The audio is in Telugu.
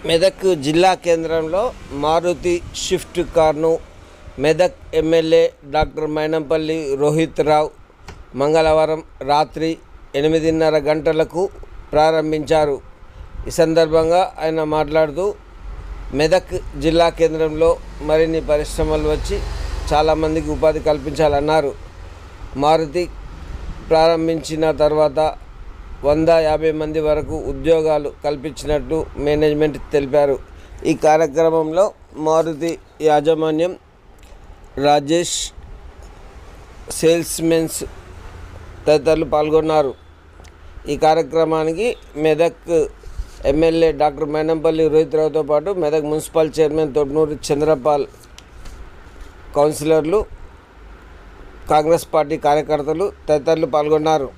మెదక్ జిల్లా కేంద్రంలో మారుతి స్విఫ్ట్ కార్ను మెదక్ ఎమ్మెల్యే డాక్టర్ మైనంపల్లి రోహిత్ రావు మంగళవారం రాత్రి 8:30 గంటలకు ప్రారంభించారు. ఈ సందర్భంగా ఆయన మాట్లాడుతూ మెదక్ జిల్లా కేంద్రంలో మరిన్ని పరిశ్రమలు వచ్చి చాలామందికి ఉపాధి కల్పించాలన్నారు. మారుతి ప్రారంభించిన తర్వాత 150 మంది వరకు ఉద్యోగాలు కల్పించినట్టు మేనేజ్మెంట్ తెలిపారు. ఈ కార్యక్రమంలో మారుతి యాజమాన్యం, రాజేష్, సేల్స్మెన్స్ తదితరులు పాల్గొన్నారు. ఈ కార్యక్రమానికి మెదక్ ఎమ్మెల్యే డాక్టర్ మైనంపల్లి రోహిత్ రావుతో పాటు మెదక్ మున్సిపల్ చైర్మన్ తొట్నూరి చంద్రపాల్, కౌన్సిలర్లు, కాంగ్రెస్ పార్టీ కార్యకర్తలు తదితరులు పాల్గొన్నారు.